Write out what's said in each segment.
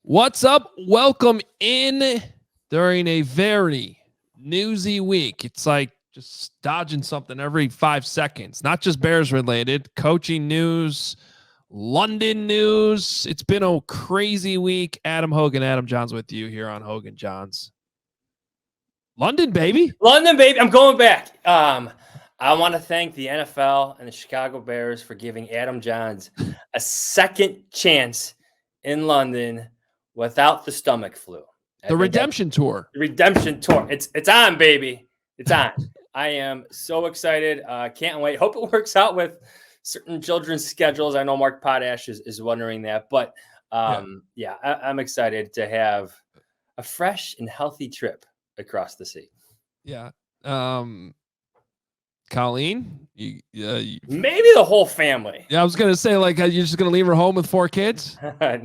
What's up? Welcome in during a very newsy week. It's like just dodging something every 5 seconds, not just Bears related, coaching news, London news. It's been a crazy week. Adam Hogan, Adam Jahns with you here on Hoge Jahns. London, baby. London, baby. I'm going back. I want to thank the NFL and the Chicago Bears for giving Adam Jahns a second chance in London without the stomach flu. The redemption tour. The redemption tour. It's on, baby. It's on. I am so excited. Can't wait. Hope it works out with certain children's schedules. I know Mark Potash is wondering that. But, I'm excited to have a fresh and healthy trip across the sea. Yeah. Colleen, maybe the whole family. Yeah, I was gonna say, like, you're just gonna leave her home with 4 kids. No. I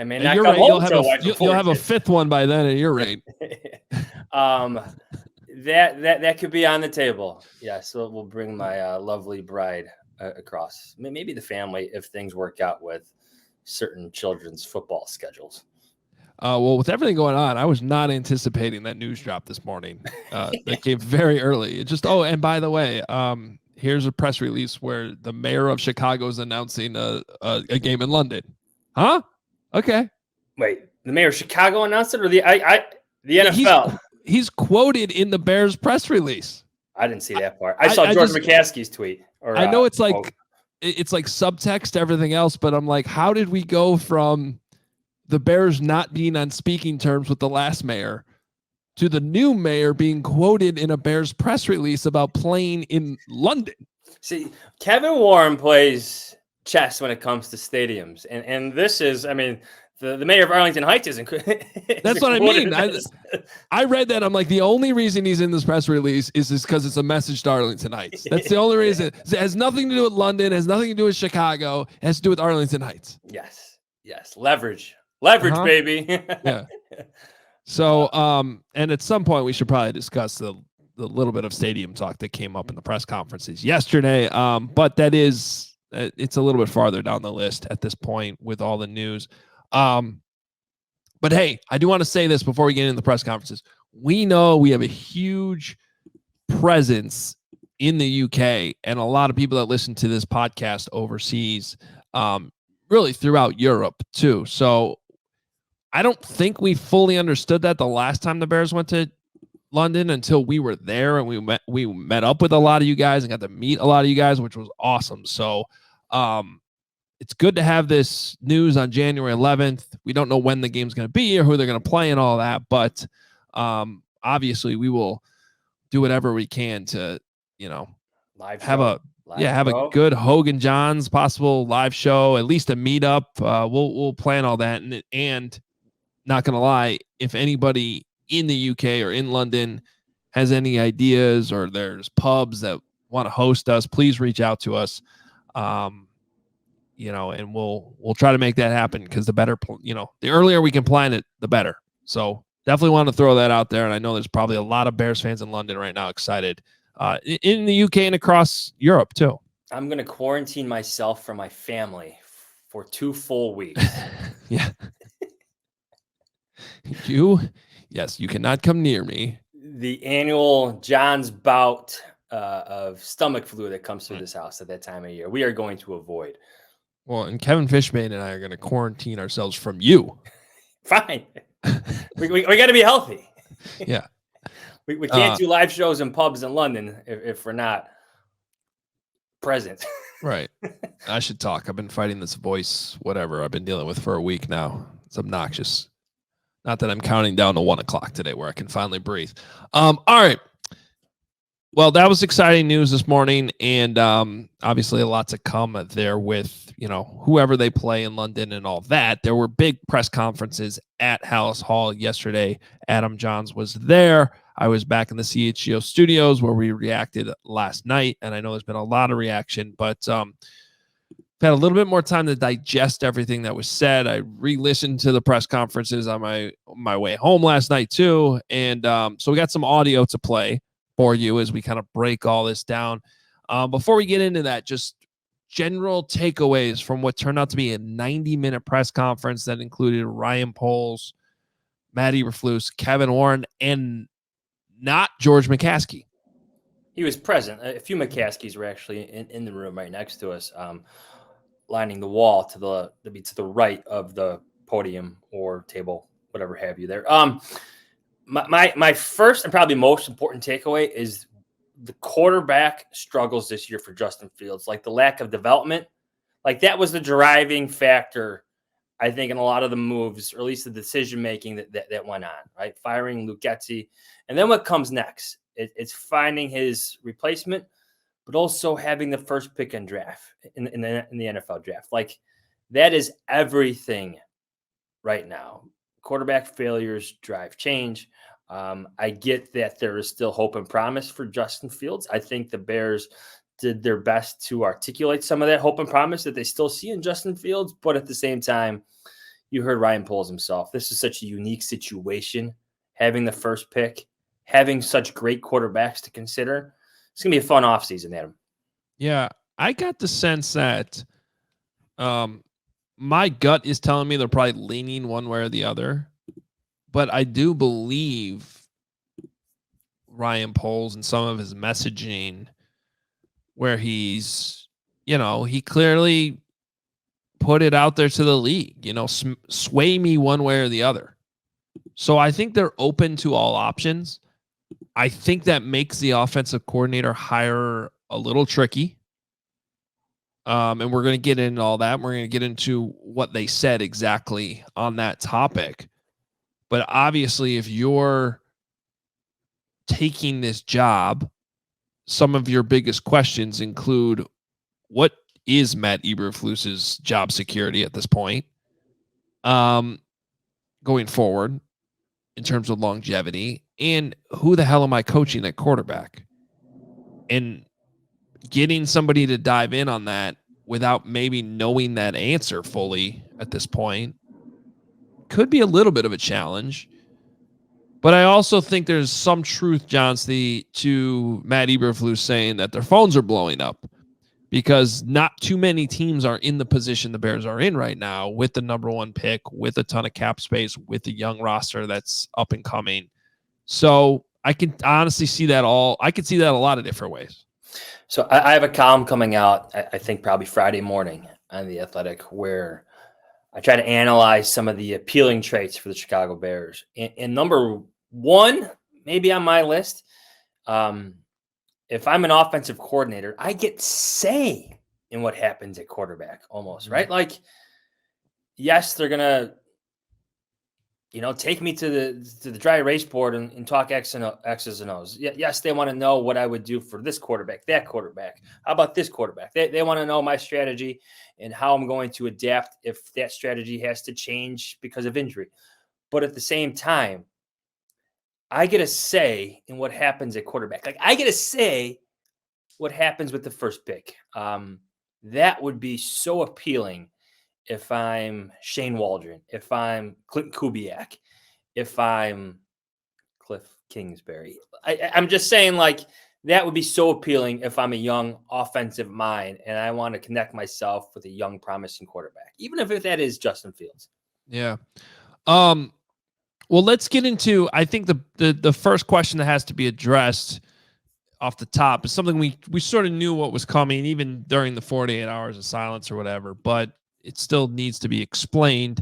mean, you're right. You'll have a fifth one by then at your rate. That could be on the table. Yeah, so we'll bring my lovely bride across. Maybe the family if things work out with certain children's football schedules. Well, with everything going on, I was not anticipating that news drop this morning. That came very early. It just, and by the way, here's a press release where the mayor of Chicago is announcing a game in London. Huh? Okay. Wait, the mayor of Chicago announced it, or the NFL? He's quoted in the Bears press release. I didn't see that part. I saw George McCaskey's tweet. I know it's like subtext to everything else, but I'm like, how did we go from the Bears not being on speaking terms with the last mayor to the new mayor being quoted in a Bears press release about playing in London? See, Kevin Warren plays chess when it comes to stadiums. And this is, I mean, the mayor of Arlington Heights isn't. That's what I mean. I read that. I'm like, the only reason he's in this press release is because it's a message to Arlington Heights. That's the only reason. It has nothing to do with London. It has nothing to do with Chicago. It has to do with Arlington Heights. Yes. Leverage, baby. Yeah. So, and at some point we should probably discuss the little bit of stadium talk that came up in the press conferences yesterday. But that is, it's a little bit farther down the list at this point with all the news. But hey, I do want to say this before we get into the press conferences. We know we have a huge presence in the UK and a lot of people that listen to this podcast overseas, really throughout Europe too. So I don't think we fully understood that the last time the Bears went to London until we were there and we met up with a lot of you guys and got to meet a lot of you guys, which was awesome. So it's good to have this news on January 11th. We don't know when the game's going to be or who they're going to play and all that, but obviously we will do whatever we can to, have a good Hoge Jahns possible live show, at least a meetup. We'll plan all that. And not going to lie, if anybody in the UK or in London has any ideas or there's pubs that want to host us, please reach out to us. And we'll try to make that happen because the better, the earlier we can plan it, the better. So definitely want to throw that out there. And I know there's probably a lot of Bears fans in London right now excited in the UK and across Europe too. I'm going to quarantine myself from my family for 2 full weeks. Yeah. You cannot come near me. The annual John's bout of stomach flu that comes through this house at that time of year, we are going to avoid. Well, and Kevin Fishman and I are going to quarantine ourselves from you. Fine. we got to be healthy. Yeah. We can't do live shows in pubs in London if we're not present. Right. I should talk. I've been fighting this voice, whatever I've been dealing with for a week now. It's obnoxious. Not that I'm counting down to 1:00 today where I can finally breathe. All right. Well, that was exciting news this morning. And obviously a lot to come there with, whoever they play in London and all that. There were big press conferences at Hallis Hall yesterday. Adam Jahns was there. I was back in the CHGO studios where we reacted last night. And I know there's been a lot of reaction, but had a little bit more time to digest everything that was said. I re-listened to the press conferences on my way home last night too. And so we got some audio to play for you as we kind of break all this down. Before we get into that, just general takeaways from what turned out to be a 90-minute press conference that included Ryan Poles, Matt Eberflus, Kevin Warren, and not George McCaskey. He was present. A few McCaskies were actually in the room right next to us, lining the wall to the right of the podium or table, whatever have you there. My first and probably most important takeaway is the quarterback struggles this year for Justin Fields, like the lack of development. Like that was the driving factor, I think, in a lot of the moves, or at least the decision-making that went on, right? Firing Luke Getsy. And then what comes next? It's finding his replacement, but also having the first pick in draft in the NFL draft. Like that is everything right now. Quarterback failures drive change. I get that there is still hope and promise for Justin Fields. I think the Bears did their best to articulate some of that hope and promise that they still see in Justin Fields. But at the same time, you heard Ryan Poles himself. This is such a unique situation, having the first pick, having such great quarterbacks to consider. It's going to be a fun offseason, Adam. Yeah, I got the sense that my gut is telling me they're probably leaning one way or the other. But I do believe Ryan Poles and some of his messaging where he's, he clearly put it out there to the league, sway me one way or the other. So I think they're open to all options. I think that makes the offensive coordinator hire a little tricky. And we're going to get into all that. We're going to get into what they said exactly on that topic. But obviously, if you're taking this job, some of your biggest questions include, what is Matt Eberflus's job security at this point? Going forward, in terms of longevity, and who the hell am I coaching at quarterback? And getting somebody to dive in on that without maybe knowing that answer fully at this point could be a little bit of a challenge. But I also think there's some truth, Johns, to Matt Eberflus saying that their phones are blowing up because not too many teams are in the position the Bears are in right now with the number one pick, with a ton of cap space, with a young roster that's up and coming. So I can honestly see that I could see that a lot of different ways. So I have a column coming out, I think probably Friday morning on The Athletic, where I try to analyze some of the appealing traits for the Chicago Bears. And number one, maybe on my list, if I'm an offensive coordinator, I get say in what happens at quarterback almost, right? Like, yes, they're going to, take me to the dry erase board and talk X's and O's. Yes, they want to know what I would do for this quarterback, that quarterback. How about this quarterback? They want to know my strategy and how I'm going to adapt if that strategy has to change because of injury. But at the same time, I get a say in what happens at quarterback. Like I get a say what happens with the first pick. That would be so appealing if I'm Shane Waldron, if I'm Clinton Kubiak, if I'm Cliff Kingsbury. I'm just saying, like, that would be so appealing if I'm a young offensive mind and I want to connect myself with a young, promising quarterback, even if that is Justin Fields. Yeah. Well, let's get into, I think the first question that has to be addressed off the top is something we sort of knew what was coming even during the 48 hours of silence or whatever, but it still needs to be explained.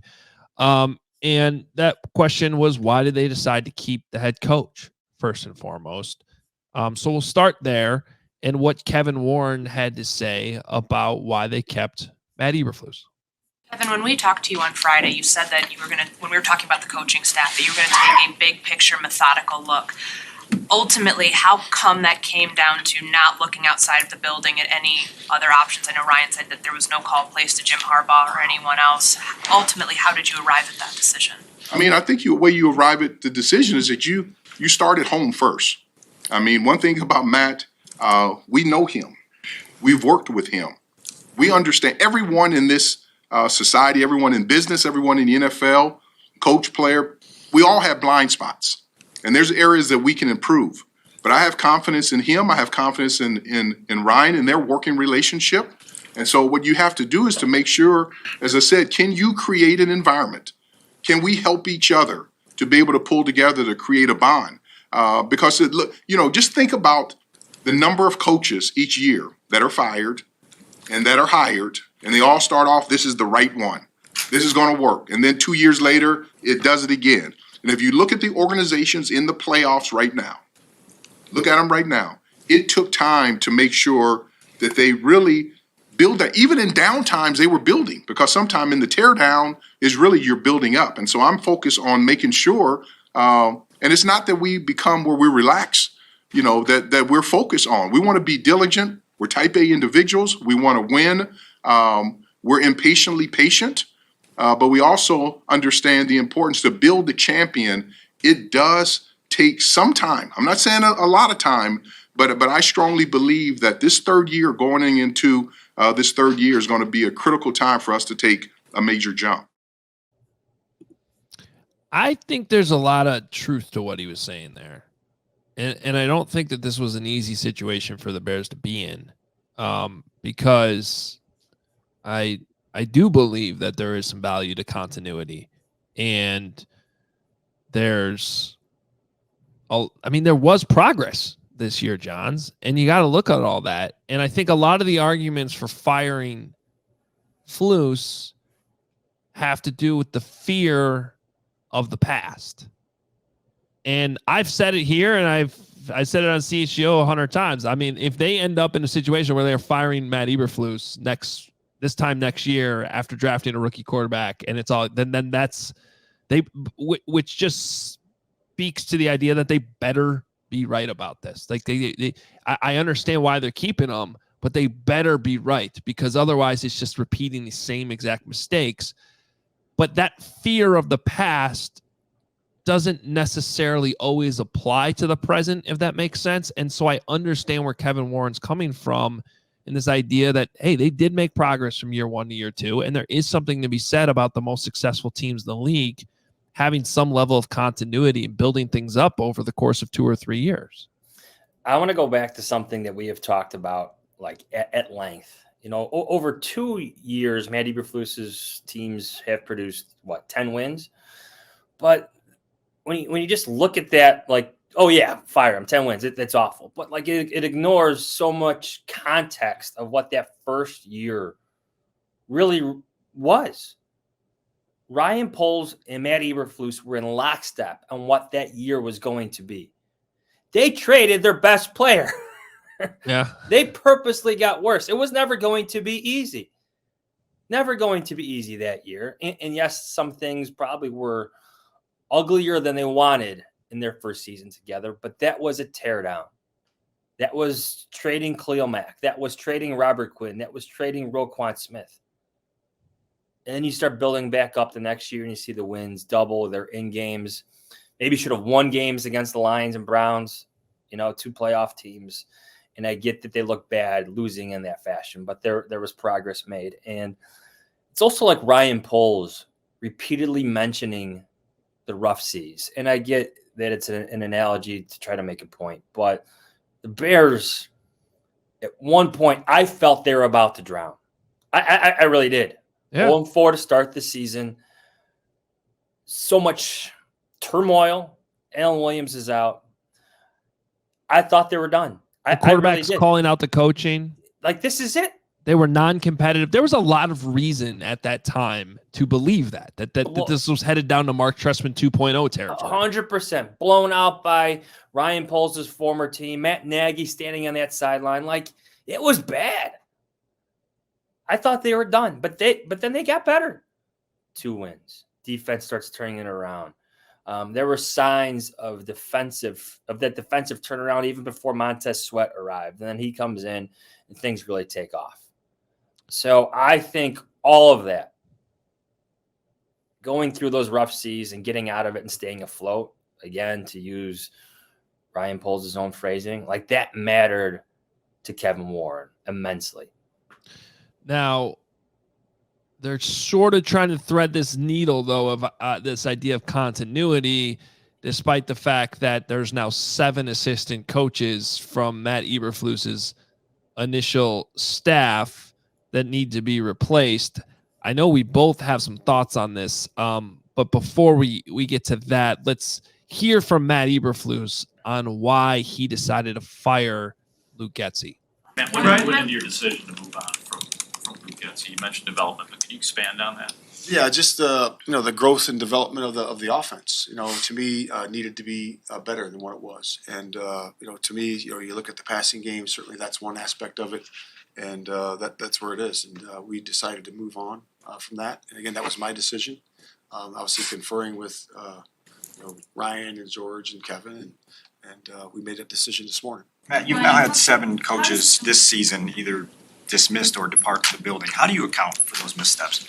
And that question was, why did they decide to keep the head coach first and foremost? So we'll start there and what Kevin Warren had to say about why they kept Matt Eberflus. Kevin, when we talked to you on Friday, you said that when we were talking about the coaching staff, that you were going to take a big picture, methodical look. Ultimately, how come that came down to not looking outside of the building at any other options? I know Ryan said that there was no call placed to Jim Harbaugh or anyone else. Ultimately, how did you arrive at that decision? I mean, I think the way you arrive at the decision is that you start at home first. I mean, one thing about Matt, we know him. We've worked with him. We understand everyone in this society, everyone in business, everyone in the NFL, coach, player, we all have blind spots. And there's areas that we can improve. But I have confidence in him. I have confidence in Ryan and their working relationship. And so what you have to do is to make sure, as I said, can you create an environment? Can we help each other to be able to pull together to create a bond? Because just think about the number of coaches each year that are fired and that are hired, and they all start off, this is the right one. This is going to work. And then 2 years later, it does it again. And if you look at the organizations in the playoffs right now, look at them right now, it took time to make sure that they really build that. Even in down times, they were building, because sometime in the tear down is really you're building up. And so I'm focused on making sure, and it's not that we become where we relax, that we're focused on. We want to be diligent. We're type A individuals. We want to win. We're impatiently patient, but we also understand the importance to build the champion. It does take some time. I'm not saying a lot of time, but I strongly believe that this third year going into this third year is going to be a critical time for us to take a major jump. I think there's a lot of truth to what he was saying there. And I don't think that this was an easy situation for the Bears to be in, because I do believe that there is some value to continuity, and there was progress this year, Johns, and you got to look at all that. And I think a lot of the arguments for firing Flus have to do with the fear of the past. And I've said it here, and I said it on CHGO 100 times. I mean, if they end up in a situation where they're firing Matt Eberflus this time next year after drafting a rookie quarterback, and it's all then that's which just speaks to the idea that they better be right about this. Like I understand why they're keeping them, but they better be right, because otherwise it's just repeating the same exact mistakes. But that fear of the past doesn't necessarily always apply to the present, if that makes sense. And so I understand where Kevin Warren's coming from in this idea that, hey, they did make progress from year 1 to year 2. And there is something to be said about the most successful teams in the league having some level of continuity and building things up over the course of 2 or 3 years. I want to go back to something that we have talked about like at length. Over 2 years, Matt Eberflus's teams have produced 10 wins. But when you just look at that, like, oh yeah, fire him, 10 wins. That's awful. But like it ignores so much context of what that first year really was. Ryan Poles and Matt Eberflus were in lockstep on what that year was going to be. They traded their best player. Yeah. They purposely got worse. It was never going to be easy. Never going to be easy that year. And yes, some things probably were uglier than they wanted in their first season together, but that was a teardown. That was trading Khalil Mack. That was trading Robert Quinn. That was trading Roquan Smith. And then you start building back up the next year and you see the wins double. They're in games. Maybe should have won games against the Lions and Browns, 2 playoff teams. And I get that they look bad losing in that fashion, but there was progress made. And it's also like Ryan Poles repeatedly mentioning the rough seas. And I get that it's an analogy to try to make a point, but the Bears, at one point, I felt they were about to drown. I really did. Yeah. 0-4 to start the season. So much turmoil. Alan Williams is out. I thought they were done. The quarterback's calling out the coaching. Like, this is it. They were non-competitive. There was a lot of reason at that time to believe that this was headed down to Mark Trestman 2.0 territory. 100%. Blown out by Ryan Poles' former team. Matt Nagy standing on that sideline. Like, it was bad. I thought they were done, but then they got better. 2 wins. Defense starts turning it around. There were signs of that defensive turnaround even before Montez Sweat arrived. And then he comes in and things really take off. So I think all of that, going through those rough seas and getting out of it and staying afloat, again, to use Ryan Poles' own phrasing, like that mattered to Kevin Warren immensely. Now, they're sort of trying to thread this needle, though, of this idea of continuity, despite the fact that there's now 7 assistant coaches from Matt Eberflus's initial staff. that need to be replaced. I know we both have some thoughts on this, but before we get to that, let's hear from Matt Eberflus on why he decided to fire Luke Getsy. Matt, what went into your decision to move on from Luke Getsy? You mentioned development, but can you expand on that? Yeah, just the growth and development of the offense. To me, needed to be better than what it was. And to me, you look at the passing game. Certainly, that's one aspect of it, and that's where it is. And we decided to move on from that. And again, that was my decision. Obviously, conferring with Ryan and George and Kevin, and we made that decision this morning. Matt, you've now had 7 coaches this season either dismissed or depart the building. How do you account for those missteps?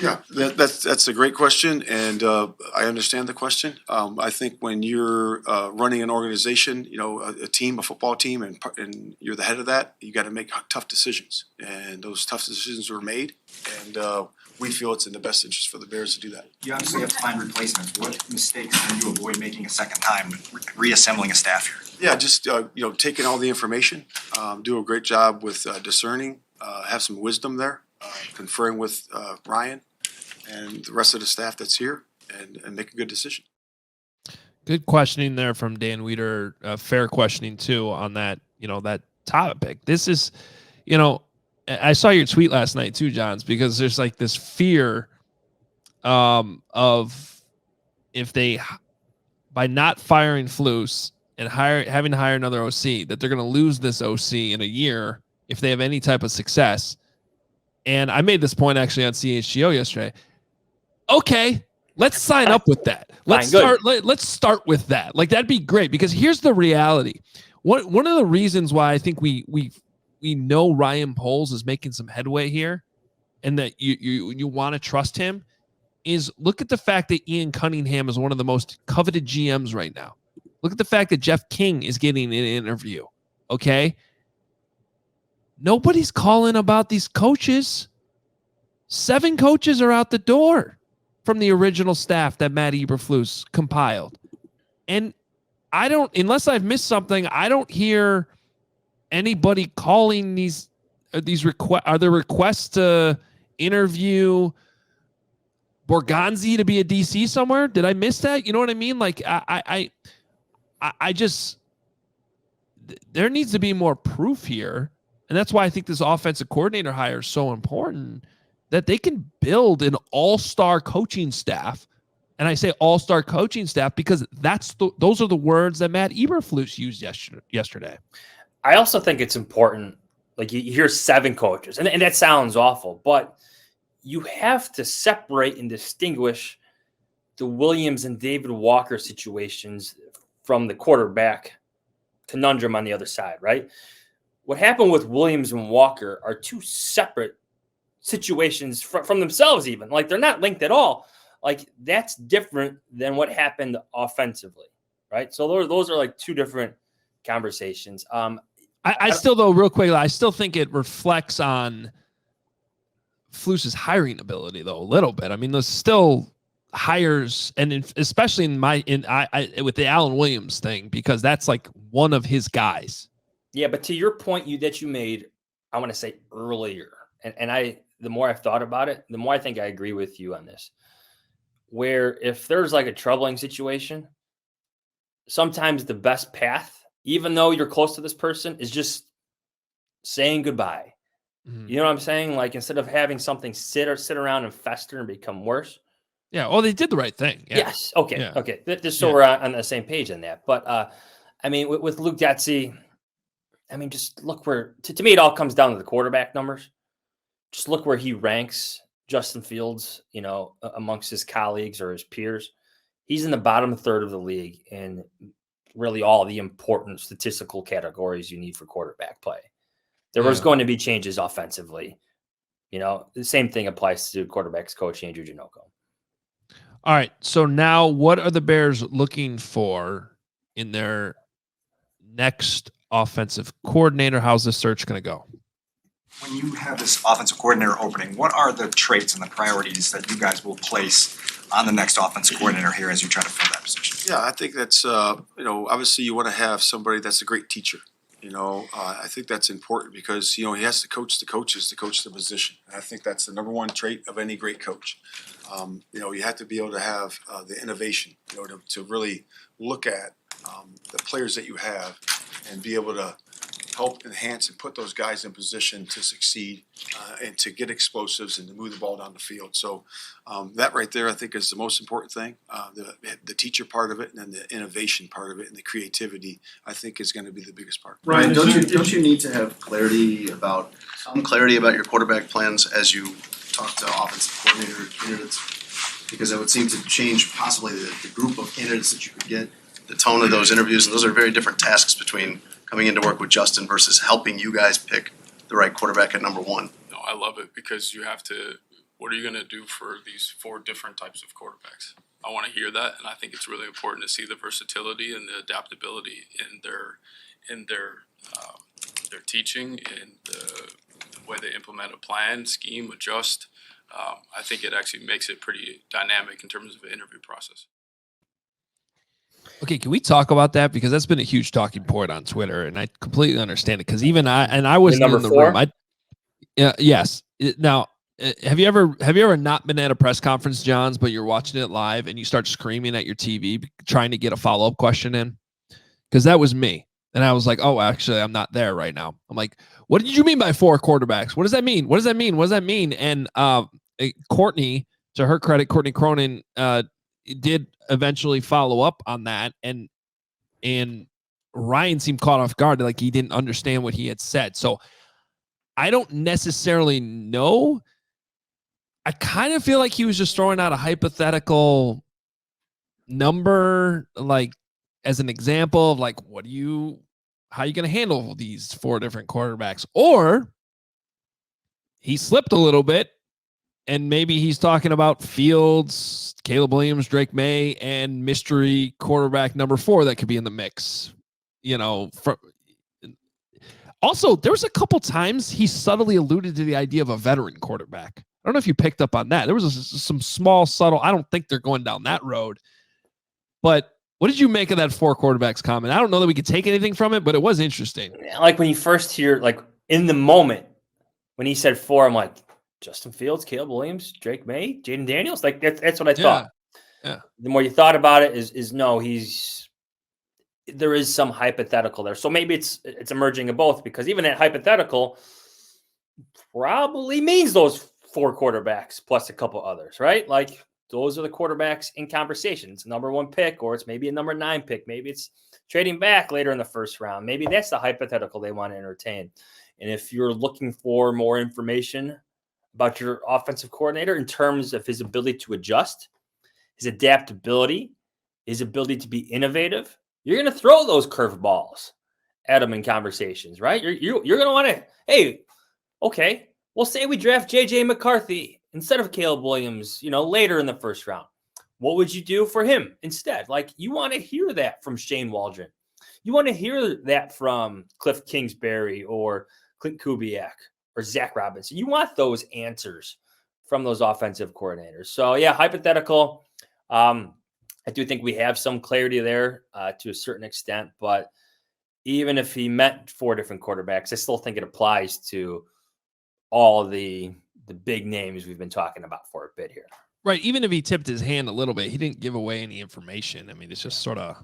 Yeah, that's a great question, and I understand the question. I think when you're running an organization, a team, a football team, and you're the head of that, you got to make tough decisions, and those tough decisions were made, and we feel it's in the best interest for the Bears to do that. You obviously have to find replacements. What mistakes can you avoid making a second time reassembling a staff here? Yeah, just taking all the information, do a great job with discerning, have some wisdom there, conferring with Ryan and the rest of the staff that's here, and make a good decision. Good questioning there from Dan Weeder. Fair questioning too on that, that topic. This is, I saw your tweet last night too, Johns, because there's like this fear of if they, by not firing Flus and having to hire another OC, that they're going to lose this OC in a year if they have any type of success. And I made this point actually on CHGO yesterday. Okay, let's sign up with that. Let's start with that. Like, that'd be great, because here's the reality. One of the reasons why I think we know Ryan Poles is making some headway here, and that you want to trust him, is look at the fact that Ian Cunningham is one of the most coveted GMs right now. Look at the fact that Jeff King is getting an interview. Okay, nobody's calling about these coaches. 7 coaches are out the door from the original staff that Matt Eberflus compiled. And I don't, unless I've missed something, I don't hear anybody calling these requests. Are there requests to interview Borgonzi to be a DC somewhere? Did I miss that? You know what I mean? Like, I just, there needs to be more proof here. And that's why I think this offensive coordinator hire is so important, that they can build an all-star coaching staff. And I say all-star coaching staff because those are the words that Matt Eberflus used yesterday. I also think it's important, like you hear 7 coaches, and that sounds awful, but you have to separate and distinguish the Williams and David Walker situations from the quarterback conundrum on the other side, right? What happened with Williams and Walker are 2 separate situations from themselves, even. Like, they're not linked at all. Like, that's different than what happened offensively, right? So those are like 2 different conversations. I still, though, real quick, I still think it reflects on Flus's hiring ability, though, a little bit. I mean, there's still hires, and especially with the Allen Williams thing, because that's like one of his guys. Yeah, but to your point that you made, I want to say earlier, and the more I've thought about it, the more I think I agree with you on this. Where if there's like a troubling situation, sometimes the best path, even though you're close to this person, is just saying goodbye. Mm-hmm. You know what I'm saying? Like, instead of having something sit around and fester and become worse. Yeah. Well, they did the right thing. Yeah. Yes. Okay. Yeah. Okay. Just so we're on the same page in that. But I mean, with Luke Getsy, I mean, just look where to me it all comes down to the quarterback numbers. Just look where he ranks Justin Fields, amongst his colleagues or his peers. He's in the bottom third of the league in really all the important statistical categories you need for quarterback play. There was going to be changes offensively. The same thing applies to quarterbacks coach Andrew Janocko. All right. So now what are the Bears looking for in their next offensive coordinator? How's this search going to go? When you have this offensive coordinator opening, what are the traits and the priorities that you guys will place on the next offensive coordinator here as you try to fill that position? Yeah, I think that's, obviously you want to have somebody that's a great teacher. I think that's important because, he has to coach the coaches to coach the position. And I think that's the number one trait of any great coach. You have to be able to have the innovation, to really look at the players that you have and be able to help enhance and put those guys in position to succeed and to get explosives and to move the ball down the field. So that right there, I think, is the most important thing. The teacher part of it, and then the innovation part of it, and the creativity, I think, is going to be the biggest part. Ryan, don't you need to have some clarity about your quarterback plans as you talk to offensive coordinator candidates? Because it would seem to change possibly the group of candidates that you could get, the tone of those interviews, and those are very different tasks between coming into work with Justin versus helping you guys pick the right quarterback at number one. No, I love it because you have to, what are you going to do for these 4 different types of quarterbacks? I want to hear that, and I think it's really important to see the versatility and the adaptability in their teaching and the way they implement a plan, scheme, adjust. I think it actually makes it pretty dynamic in terms of the interview process. Okay, can we talk about that? Because that's been a huge talking point on Twitter, and I completely understand it. Because even I was in the room. Yes. Now, have you ever not been at a press conference, Johns, but you're watching it live and you start screaming at your TV trying to get a follow-up question in? Because that was me, and I was like, "Oh, actually, I'm not there right now." I'm like, "What did you mean by 4 quarterbacks? What does that mean? What does that mean? What does that mean?" And Courtney, to her credit, Courtney Cronin did eventually follow up on that, and Ryan seemed caught off guard, like he didn't understand what he had said. So I don't necessarily know. I kind of feel like he was just throwing out a hypothetical number, like as an example of like, how are you going to handle these 4 different quarterbacks? Or he slipped a little bit, and maybe he's talking about Fields, Caleb Williams, Drake May, and mystery quarterback number 4 that could be in the mix. Also, there was a couple times he subtly alluded to the idea of a veteran quarterback. I don't know if you picked up on that. There was some small, subtle. I don't think they're going down that road. But what did you make of that 4 quarterbacks comment? I don't know that we could take anything from it, but it was interesting. Like when you first hear, like in the moment when he said 4, I'm like, Justin Fields, Caleb Williams, Drake May, Jaden Daniels. Like that's what I thought. Yeah. The more you thought about it, is no, there is some hypothetical there. So maybe it's emerging of both, because even that hypothetical probably means those 4 quarterbacks plus a couple others, right? Like those are the quarterbacks in conversation. It's a number 1 pick, or it's maybe a number 9 pick. Maybe it's trading back later in the first round. Maybe that's the hypothetical they want to entertain. And if you're looking for more information about your offensive coordinator in terms of his ability to adjust, his adaptability, his ability to be innovative, you're going to throw those curveballs at him in conversations, right? You're going to want to, hey, okay, well, say we draft J.J. McCarthy instead of Caleb Williams, later in the first round. What would you do for him instead? Like, you want to hear that from Shane Waldron. You want to hear that from Cliff Kingsbury or Clint Kubiak or Zach Robinson. You want those answers from those offensive coordinators. So, yeah, hypothetical. I do think we have some clarity there to a certain extent. But even if he met 4 different quarterbacks, I still think it applies to all the big names we've been talking about for a bit here. Right. Even if he tipped his hand a little bit, he didn't give away any information. I mean, it's just sort of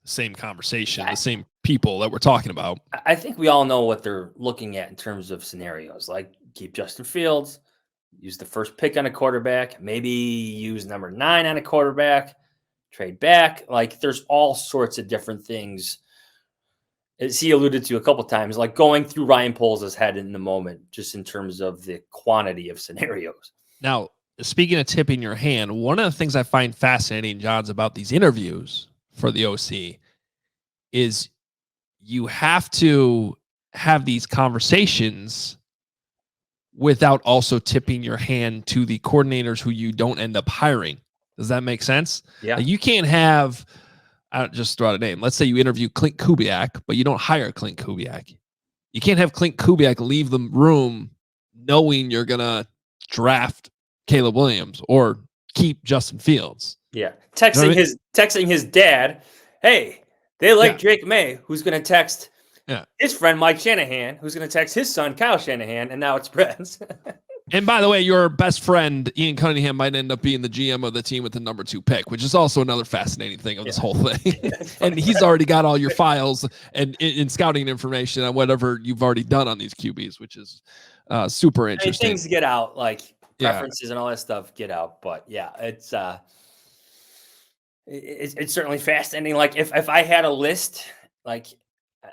the same conversation, the same people that we're talking about. I think we all know what they're looking at in terms of scenarios, like keep Justin Fields, use the first pick on a quarterback, maybe use number 9 on a quarterback, trade back. Like there's all sorts of different things, as he alluded to a couple of times, like going through Ryan Poles' head in the moment, just in terms of the quantity of scenarios. Now, speaking of tipping your hand, one of the things I find fascinating, Johns, about these interviews for the OC is you have to have these conversations without also tipping your hand to the coordinators who you don't end up hiring. Does that make sense? Yeah. Like you can't have, I don't just throw out a name. Let's say you interview Clint Kubiak, but you don't hire Clint Kubiak. You can't have Clint Kubiak leave the room knowing you're going to draft Caleb Williams or keep Justin Fields. Yeah. Texting his dad, hey, they like Drake May, who's going to text Yeah. his friend Mike Shanahan, who's going to text his son Kyle Shanahan, and now it's Brett's. And by the way, your best friend Ian Cunningham might end up being the GM of the team with the number 2 pick, which is also another fascinating thing of this whole thing. And he's already got all your files and in scouting information on whatever you've already done on these QBs, which is super interesting. Things get out, like preferences and all that stuff get out. But yeah, it's certainly fascinating. Like if I had a list, like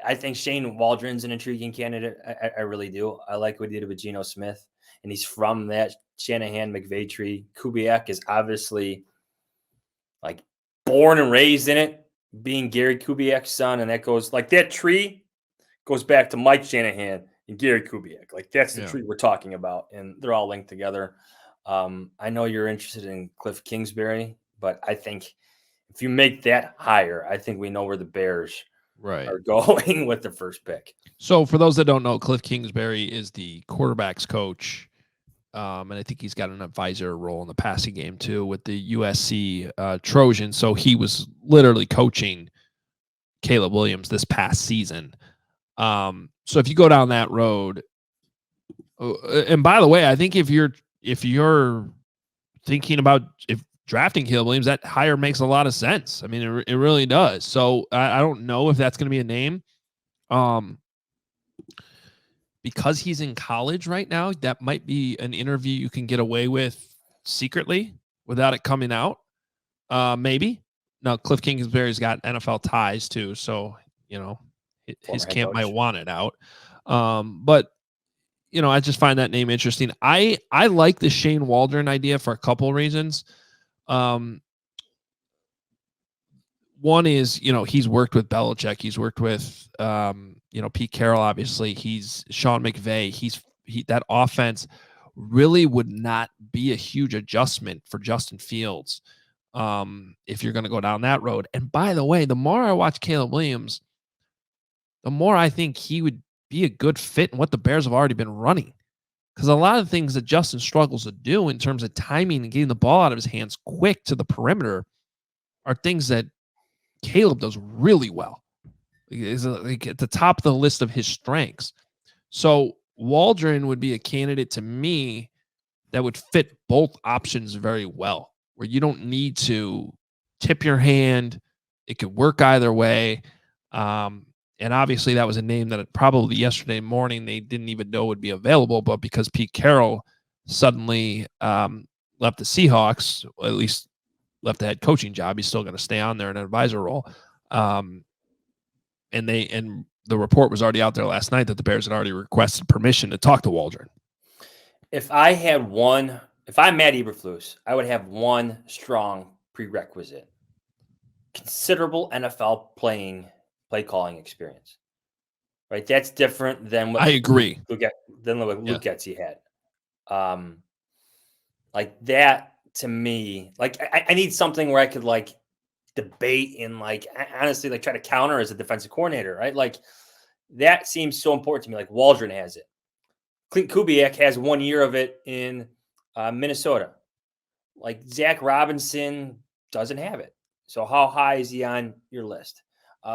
I think Shane Waldron's an intriguing candidate. I really do. I like what he did with Geno Smith, and he's from that Shanahan McVay tree. Kubiak is obviously like born and raised in it, being Gary Kubiak's son, and that goes like that tree goes back to Mike Shanahan and Gary Kubiak. Like that's the tree we're talking about, and they're all linked together. I know you're interested in Cliff Kingsbury, but I think if you make that higher, I think we know where the Bears are going with the first pick. So for those that don't know, Cliff Kingsbury is the quarterback's coach. And I think he's got an advisor role in the passing game too with the USC Trojans. So he was literally coaching Caleb Williams this past season. So if you go down that road, and by the way, I think if you're thinking about drafting Caleb Williams, that hire makes a lot of sense. I mean, it really does. So I don't know if that's going to be a name. Because he's in college right now, that might be an interview you can get away with secretly without it coming out. Maybe. Now, Cliff Kingsbury's got NFL ties too, so his camp might want it out. But I just find that name interesting. I like the Shane Waldron idea for a couple of reasons. One is, he's worked with Belichick. He's worked with, Pete Carroll, obviously. He's Sean McVay. That offense really would not be a huge adjustment for Justin Fields if you're going to go down that road. And by the way, the more I watch Caleb Williams, the more I think he would be a good fit in what the Bears have already been running. Because a lot of the things that Justin struggles to do in terms of timing and getting the ball out of his hands quick to the perimeter are things that Caleb does really well. Is like at the top of the list of his strengths. So Waldron would be a candidate to me that would fit both options very well, where you don't need to tip your hand. It could work either way. And obviously that was a name that probably yesterday morning they didn't even know would be available, but because Pete Carroll suddenly left the Seahawks, or at least left the head coaching job, he's still going to stay on there in an advisor role. And the report was already out there last night that the Bears had already requested permission to talk to Waldron. If I'm Matt Eberflus, I would have one strong prerequisite: considerable NFL play calling experience. Right, that's different than what I agree. Luke Getsy had. Like that to me, like I need something where I could like debate and like honestly like try to counter as a defensive coordinator, right? Like that seems so important to me. Like Waldron has it. Clint Kubiak has 1 year of it in Minnesota. Like Zach Robinson doesn't have it. So how high is he on your list?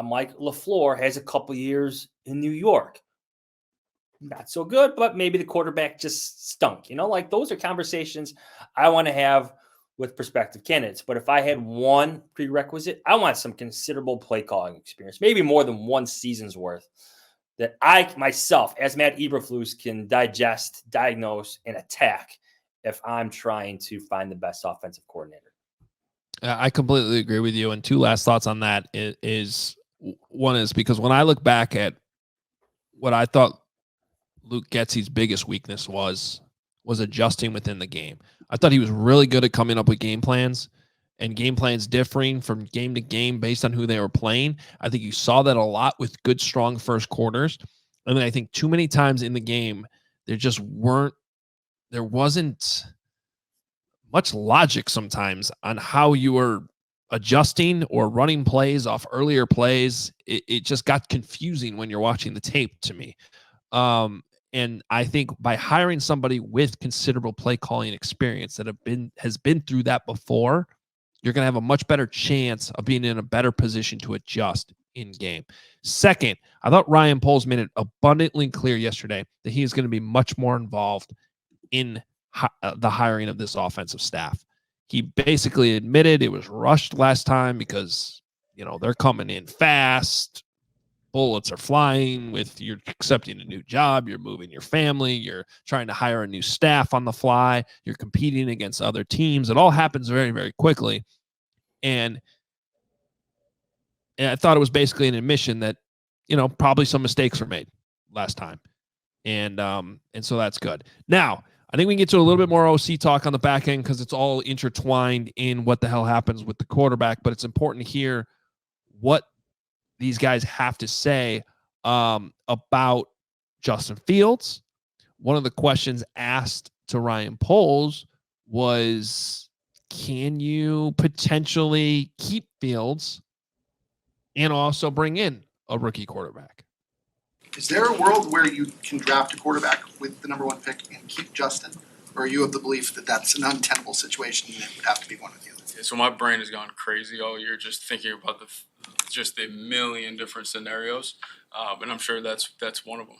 Mike LaFleur has a couple years in New York. Not so good, but maybe the quarterback just stunk. Like those are conversations I want to have with prospective candidates. But if I had one prerequisite, I want some considerable play calling experience, maybe more than one season's worth, that I myself, as Matt Eberflus, can digest, diagnose, and attack if I'm trying to find the best offensive coordinator. I completely agree with you. And two last thoughts on that is one is because when I look back at what I thought Luke Getsy's biggest weakness was adjusting within the game. I thought he was really good at coming up with game plans and game plans differing from game to game based on who they were playing. I think you saw that a lot with good, strong first quarters. And then I think too many times in the game, there wasn't much logic sometimes on how you were adjusting or running plays off earlier plays. It just got confusing when you're watching the tape to me. And I think by hiring somebody with considerable play calling experience that has been through that before, you're going to have a much better chance of being in a better position to adjust in game. Second, I thought Ryan Poles made it abundantly clear yesterday that he is going to be much more involved in the hiring of this offensive staff. He basically admitted it was rushed last time because, they're coming in fast. Bullets are flying with you're accepting a new job. You're moving your family. You're trying to hire a new staff on the fly. You're competing against other teams. It all happens very, very quickly. And I thought it was basically an admission that, probably some mistakes were made last time. And so that's good. Now, I think we can get to a little bit more OC talk on the back end because it's all intertwined in what the hell happens with the quarterback. But it's important to hear what these guys have to say about Justin Fields. One of the questions asked to Ryan Poles was, can you potentially keep Fields and also bring in a rookie quarterback? Is there a world where you can draft a quarterback with the number 1 pick and keep Justin? Or are you of the belief that that's an untenable situation and it would have to be one or the other? Yeah, so my brain has gone crazy all year just thinking about just a million different scenarios, and I'm sure that's one of them.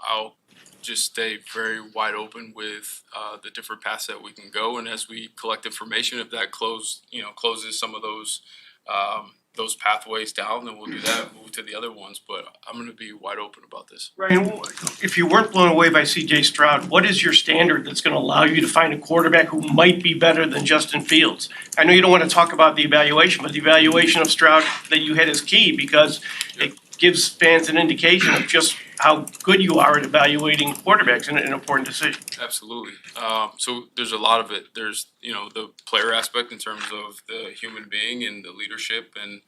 I'll just stay very wide open with the different paths that we can go, and as we collect information, if that closes some of those pathways down, then we'll do that and move to the other ones. But I'm going to be wide open about this. Ryan, if you weren't blown away by C.J. Stroud, what is your standard that's going to allow you to find a quarterback who might be better than Justin Fields? I know you don't want to talk about the evaluation, but the evaluation of Stroud that you hit is key because it gives fans an indication of just how good you are at evaluating quarterbacks in an important decision. Absolutely. So there's a lot of it. There's, the player aspect in terms of the human being and the leadership and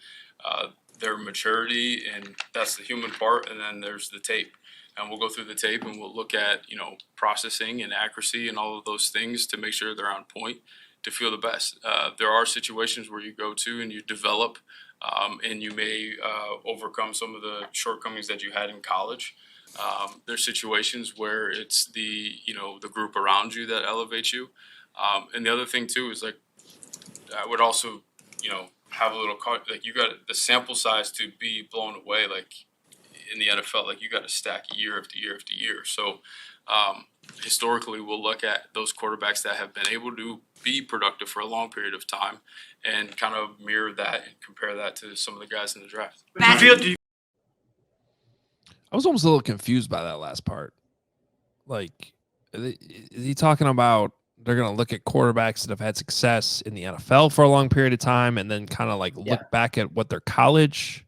their maturity, and that's the human part. And then there's the tape. And we'll go through the tape and we'll look at, processing and accuracy and all of those things to make sure they're on point to feel the best. There are situations where you go to and you develop and you may overcome some of the shortcomings that you had in college. There's situations where it's the group around you that elevates you. And the other thing too is I would also, have a little, you got the sample size to be blown away. In the NFL, you got to stack year after year after year. So historically, we'll look at those quarterbacks that have been able to be productive for a long period of time and kind of mirror that and compare that to some of the guys in the draft. I was almost a little confused by that last part. Is he talking about they're going to look at quarterbacks that have had success in the NFL for a long period of time and then kind of look back at what their college,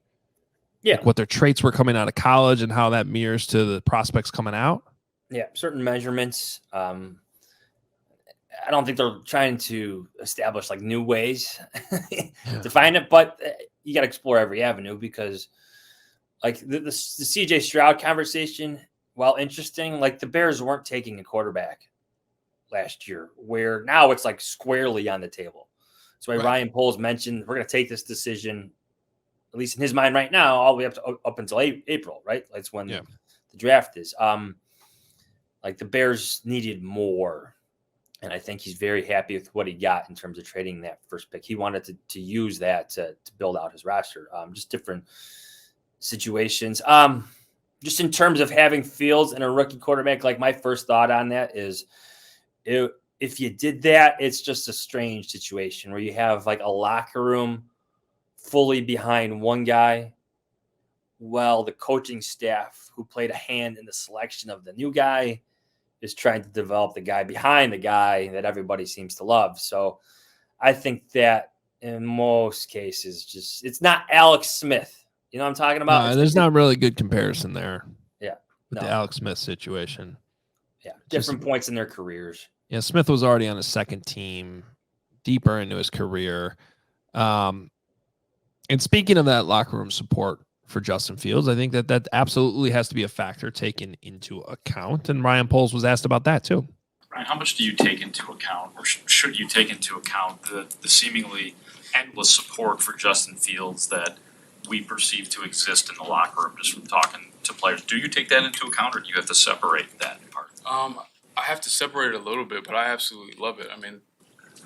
what their traits were coming out of college and how that mirrors to the prospects coming out? Yeah, certain measurements. I don't think they're trying to establish new ways to find it, but you got to explore every avenue because the CJ Stroud conversation, while interesting, the Bears weren't taking a quarterback last year, where now it's squarely on the table. That's why Ryan Poles mentioned we're going to take this decision, at least in his mind right now, all the way up until April, right? That's when the draft is. The Bears needed more, and I think he's very happy with what he got in terms of trading that first pick. He wanted to use that to build out his roster. Just different situations. Just in terms of having Fields and a rookie quarterback, my first thought on that is if you did that, it's just a strange situation where you have a locker room fully behind one guy, while the coaching staff who played a hand in the selection of the new guy is trying to develop the guy behind the guy that everybody seems to love. So I think that in most cases, it's not Alex Smith. You know what I'm talking about? No, there's not really good comparison there. Yeah. With the Alex Smith situation. Yeah. Different points in their careers. Yeah. Smith was already on his second team, deeper into his career. And speaking of that locker room support for Justin Fields, I think that absolutely has to be a factor taken into account. And Ryan Poles was asked about that too. Ryan, how much do you take into account, or should you take into account the seemingly endless support for Justin Fields that we perceive to exist in the locker room just from talking to players? Do you take that into account, or do you have to separate that part? I have to separate it a little bit, but I absolutely love it. I mean,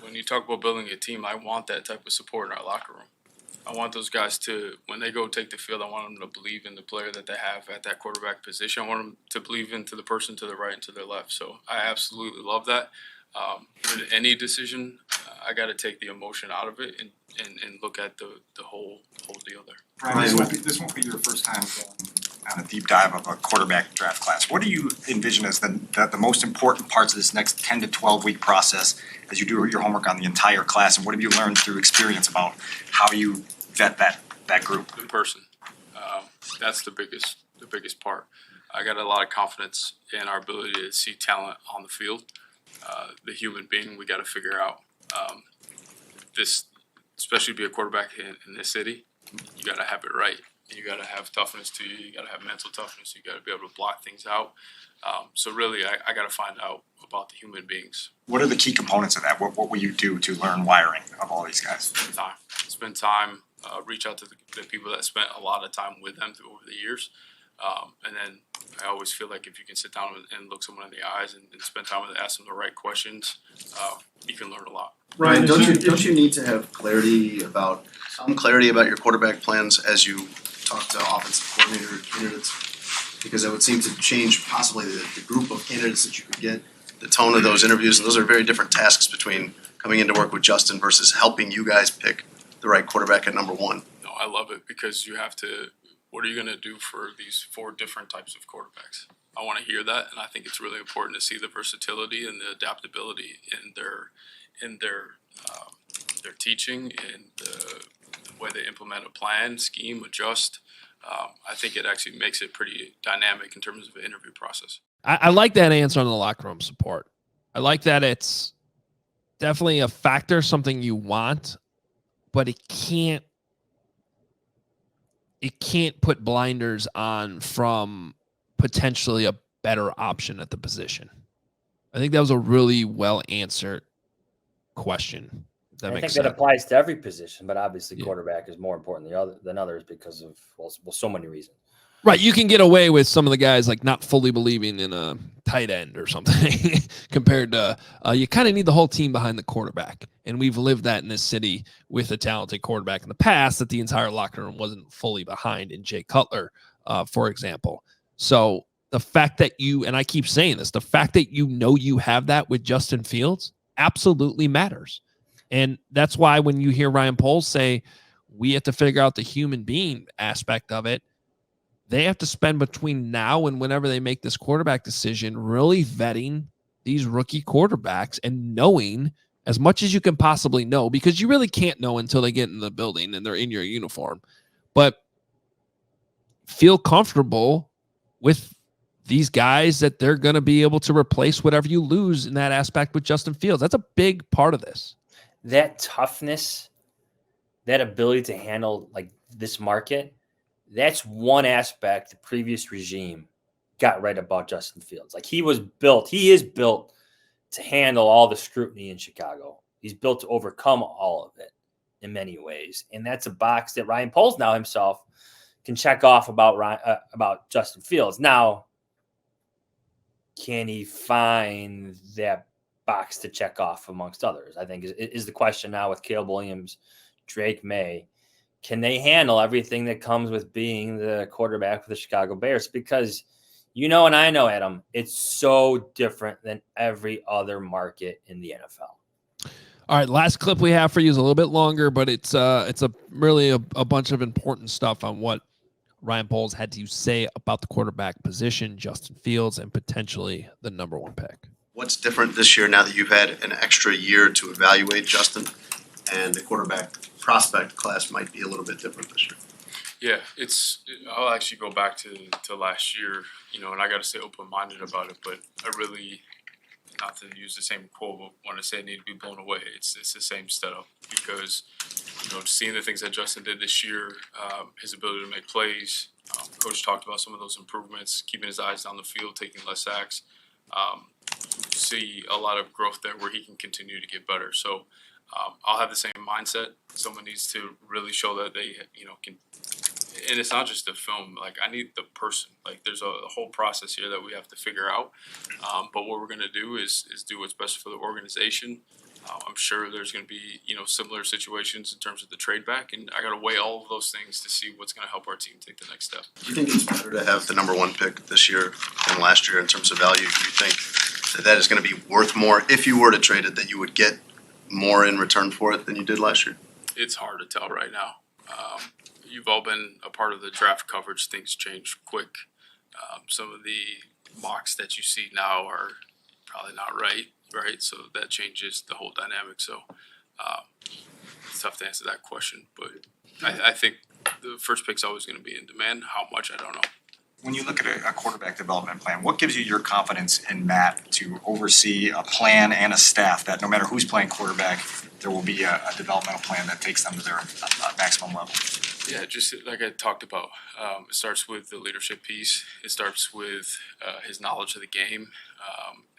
when you talk about building a team, I want that type of support in our locker room. I want those guys to, when they go take the field, I want them to believe in the player that they have at that quarterback position. I want them to believe into the person to the right and to their left. So I absolutely love that. With any decision, I got to take the emotion out of it and look at the whole deal there. Brian, this won't be your first time going on a deep dive of a quarterback draft class. What do you envision as the most important parts of this next 10 to 12 week process as you do your homework on the entire class? And what have you learned through experience about how you vet that group? The person. That's the biggest part. I got a lot of confidence in our ability to see talent on the field. The human being, we got to figure out this, especially to be a quarterback in this city. You got to have it right. You got to have toughness to you. You got to have mental toughness. You got to be able to block things out. So really, I got to find out about the human beings. What are the key components of that? What will you do to learn wiring of all these guys? Spend time. Reach out to the people that spent a lot of time with them over the years. And then I always feel like if you can sit down and look someone in the eyes and spend time with them, ask them the right questions, you can learn a lot. Ryan, don't you need to have some clarity about your quarterback plans as you talk to offensive coordinator candidates? Because that would seem to change possibly the group of candidates that you could get, the tone of those interviews, and those are very different tasks between coming into work with Justin versus helping you guys pick the right quarterback at number one. No, I love it because you have to. What are you going to do for these 4 different types of quarterbacks? I want to hear that, and I think it's really important to see the versatility and the adaptability in their teaching and the way they implement a plan, scheme, adjust. I think it actually makes it pretty dynamic in terms of the interview process. I like that answer on the locker room support. I like that it's definitely a factor, something you want, but it can't put blinders on from potentially a better option at the position. I think that was a really well answered question. I think that applies to every position, but obviously quarterback is more important than others because of so many reasons. Right, you can get away with some of the guys like not fully believing in a tight end or something compared to you kind of need the whole team behind the quarterback. And we've lived that in this city with a talented quarterback in the past that the entire locker room wasn't fully behind in Jay Cutler, for example. So the fact that and I keep saying this, the fact that you have that with Justin Fields absolutely matters. And that's why when you hear Ryan Poles say we have to figure out the human being aspect of it, they have to spend between now and whenever they make this quarterback decision really vetting these rookie quarterbacks and knowing as much as you can possibly know, because you really can't know until they get in the building and they're in your uniform. But feel comfortable with these guys that they're going to be able to replace whatever you lose in that aspect with Justin Fields. That's a big part of this. That toughness, that ability to handle like this market, that's one aspect the previous regime got right about Justin Fields. Like he is built to handle all the scrutiny in Chicago. He's built to overcome all of it in many ways. And that's a box that Ryan Poles now himself can check off about Justin Fields. Now, can he find that box to check off amongst others? I think is the question now with Caleb Williams, Drake May. Can they handle everything that comes with being the quarterback for the Chicago Bears? Because and I know, Adam, it's so different than every other market in the NFL. All right, last clip we have for you is a little bit longer, but it's really a bunch of important stuff on what Ryan Poles had to say about the quarterback position, Justin Fields, and potentially the number 1 pick. What's different this year now that you've had an extra year to evaluate Justin, and the quarterback prospect class might be a little bit different this year? Yeah, I'll actually go back to last year, and I got to stay open-minded about it, but I really, not to use the same quote, but want to say I need to be blown away. It's the same setup because, seeing the things that Justin did this year, his ability to make plays, Coach talked about some of those improvements, keeping his eyes down the field, taking less sacks, see a lot of growth there where he can continue to get better. So I'll have the same mindset. Someone needs to really show that they, can. And it's not just the film. Like, I need the person. Like, there's a whole process here that we have to figure out. But what we're going to do is do what's best for the organization I'm sure there's going to be, similar situations in terms of the trade back, and I got to weigh all of those things to see what's going to help our team take the next step. Do you think it's better to have the number one pick this year than last year in terms of value? Do you think that is going to be worth more if you were to trade it, that you would get more in return for it than you did last year? It's hard to tell right now. You've all been a part of the draft coverage. Things change quick. Some of the mocks that you see now are probably not right? So that changes the whole dynamic. So it's tough to answer that question. But I think the first pick's always going to be in demand. How much, I don't know. When you look at a quarterback development plan, what gives you your confidence in Matt to oversee a plan and a staff that no matter who's playing quarterback, there will be a developmental plan that takes them to their maximum level? Yeah, just like I talked about, it starts with the leadership piece. It starts with his knowledge of the game,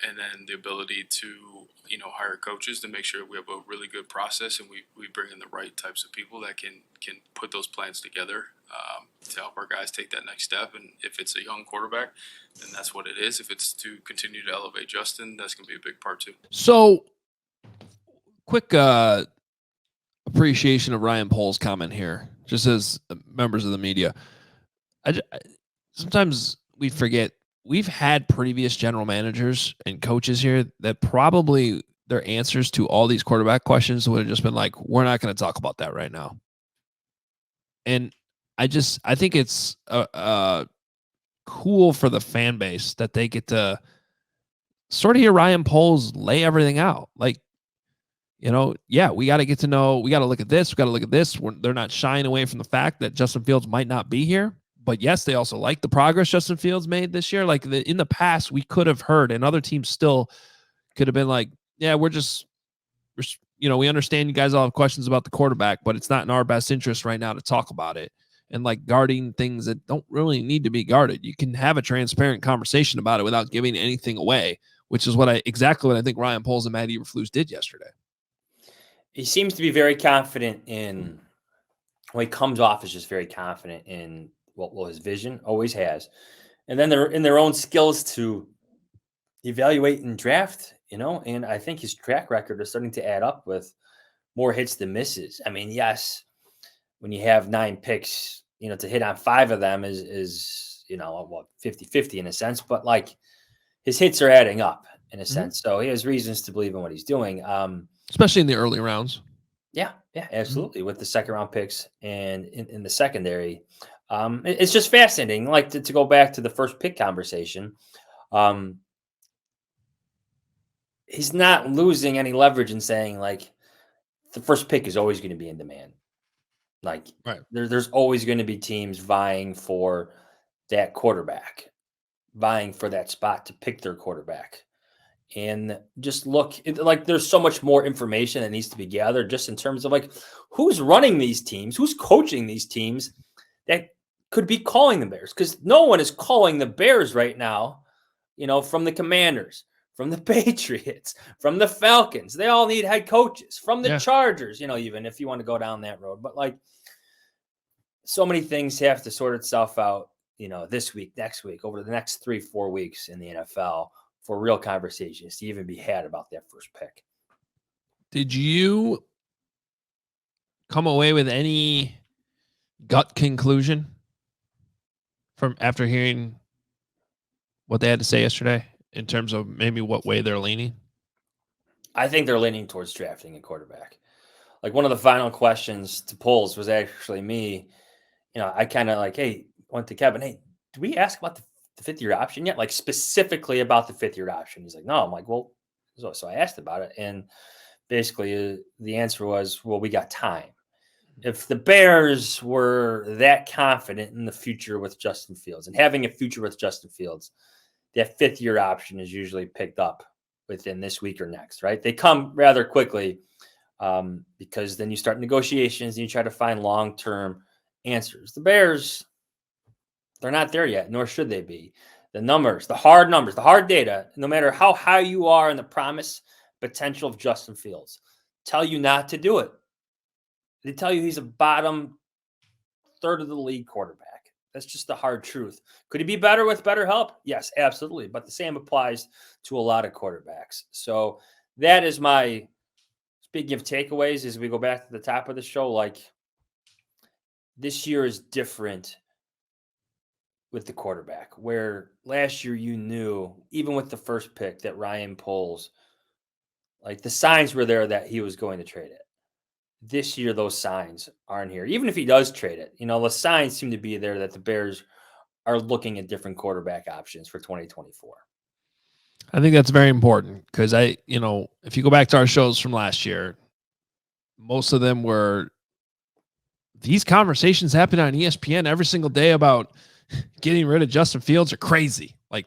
and then the ability to, hire coaches to make sure we have a really good process and we bring in the right types of people that can put those plans together to help our guys take that next step. And if it's a young quarterback, then that's what it is. If it's to continue to elevate Justin, that's going to be a big part too. So, quick appreciation of Ryan Poles' comment here, just as members of the media. Sometimes we forget we've had previous general managers and coaches here that probably their answers to all these quarterback questions would have just been like, we're not going to talk about that right now. And I think it's cool for the fan base that they get to sort of hear Ryan Poles lay everything out. Like, we got to get to know, we got to look at this. We got to look at this. They're not shying away from the fact that Justin Fields might not be here. But yes, they also like the progress Justin Fields made this year. Like in the past, we could have heard, and other teams still could have been like, yeah, we understand you guys all have questions about the quarterback, but it's not in our best interest right now to talk about it. And like guarding things that don't really need to be guarded. You can have a transparent conversation about it without giving anything away, which is exactly what I think Ryan Poles and Matt Eberflus did yesterday. He seems to be very confident in, when he comes off, is just very confident in his vision always has. And then they're in their own skills to evaluate and draft, and I think his track record is starting to add up with more hits than misses. I mean, yes, when you have 9 picks, to hit on 5 of them is 50-50 in a sense, but like his hits are adding up in a sense. So he has reasons to believe in what he's doing. Especially in the early rounds. Yeah, absolutely. With the second round picks and in the secondary. It's just fascinating. Like to go back to the first pick conversation, he's not losing any leverage in saying like the first pick is always going to be in demand. Like right. There's always going to be teams vying for that quarterback, vying for that spot to pick their quarterback. And just look, like there's so much more information that needs to be gathered just in terms of like who's running these teams, who's coaching these teams that could be calling the Bears, because no one is calling the Bears right now, from the Commanders, from the Patriots, from the Falcons. They all need head coaches, from the Chargers, even if you want to go down that road. But like so many things have to sort itself out, this week, next week, over the next 3-4 weeks in the NFL for real conversations to even be had about that first pick. Did you come away with any gut conclusion from after hearing what they had to say yesterday in terms of maybe what way they're leaning? I think they're leaning towards drafting a quarterback. Like one of the final questions to Poles was actually me. I kind of went to Kevin, hey, did we ask about the 5th-year option yet? Like specifically about the 5th-year option. He's like, no. I'm like, well, so I asked about it. And basically the answer was, well, we got time. If the Bears were that confident in the future with Justin Fields and having a future with Justin Fields, that 5th-year option is usually picked up within this week or next, right? They come rather quickly because then you start negotiations and you try to find long-term answers. The Bears, they're not there yet, nor should they be. The numbers, the hard data, no matter how high you are in the promise potential of Justin Fields, tell you not to do it. They tell you he's a bottom third of the league quarterback. That's just the hard truth. Could he be better with better help? Yes, absolutely. But the same applies to a lot of quarterbacks. So that is my speaking of takeaways, as we go back to the top of the show, like this year is different with the quarterback, where last year you knew, even with the first pick, that Ryan Poles, like the signs were there that he was going to trade it. This year, those signs aren't here. Even if he does trade it, the signs seem to be there that the Bears are looking at different quarterback options for 2024. I think that's very important because if you go back to our shows from last year, most of them were these conversations happen on ESPN every single day about getting rid of Justin Fields are crazy. Like,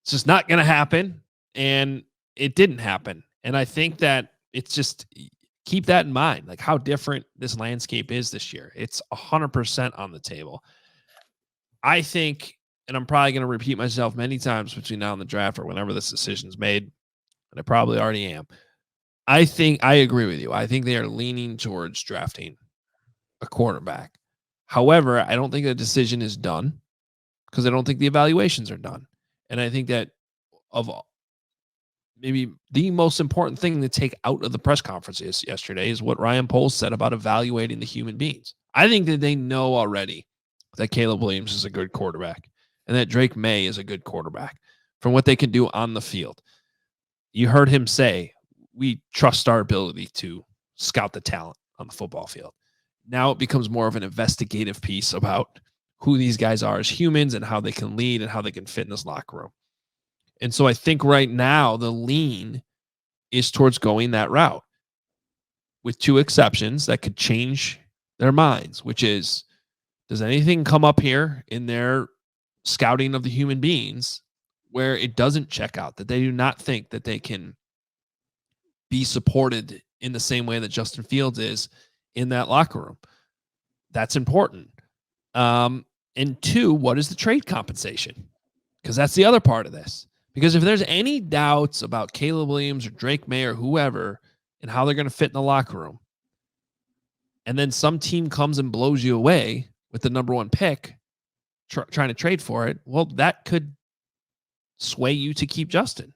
it's just not going to happen. And it didn't happen. And I think that it's just keep that in mind, like how different this landscape is this year. It's 100% on the table. I think, and I'm probably going to repeat myself many times between now and the draft or whenever this decision's made, and I probably already am. I think I agree with you. I think they are leaning towards drafting a quarterback. However, I don't think the decision is done because I don't think the evaluations are done. And I think that of maybe the most important thing to take out of the press conference yesterday is what Ryan Poles said about evaluating the human beings. I think that they know already that Caleb Williams is a good quarterback and that Drake May is a good quarterback from what they can do on the field. You heard him say, we trust our ability to scout the talent on the football field. Now it becomes more of an investigative piece about who these guys are as humans and how they can lead and how they can fit in this locker room. And so I think right now the lean is towards going that route with two exceptions that could change their minds, which is, does anything come up here in their scouting of the human beings where it doesn't check out, that they do not think that they can be supported in the same way that Justin Fields is in that locker room? That's important. And two, what is the trade compensation? Because that's the other part of this. Because if there's any doubts about Caleb Williams or Drake May or whoever and how they're going to fit in the locker room, and then some team comes and blows you away with the number one pick, trying to trade for it, well, that could sway you to keep Justin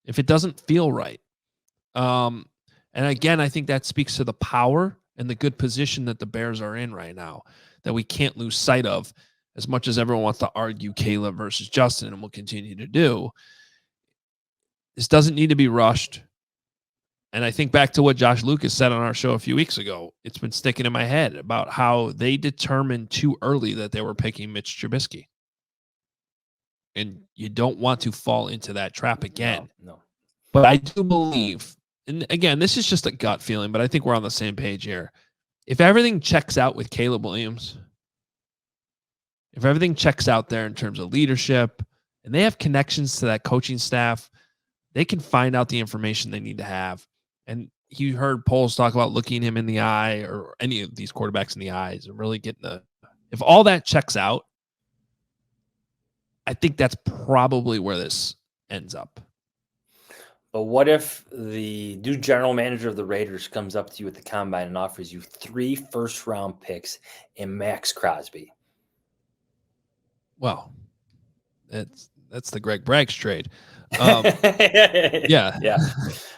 if it doesn't feel right. And again, I think that speaks to the power and the good position that the Bears are in right now that we can't lose sight of. As much as everyone wants to argue Caleb versus Justin, and will continue to do, this doesn't need to be rushed. And I think back to what Josh Lucas said on our show a few weeks ago. It's been sticking in my head about how they determined too early that they were picking Mitch Trubisky. And you don't want to fall into that trap again. No. But I do believe, and again, this is just a gut feeling, but I think we're on the same page here. If everything checks out with Caleb Williams, if everything checks out there in terms of leadership, and they have connections to that coaching staff, they can find out the information they need to have. And you heard Poles talk about looking him in the eye, or any of these quarterbacks in the eyes, and really getting if all that checks out, I think that's probably where this ends up. But what if the new general manager of the Raiders comes up to you at the combine and offers you 3 first-round picks and Max Crosby? Well, that's the Greg Braggs trade. Yeah.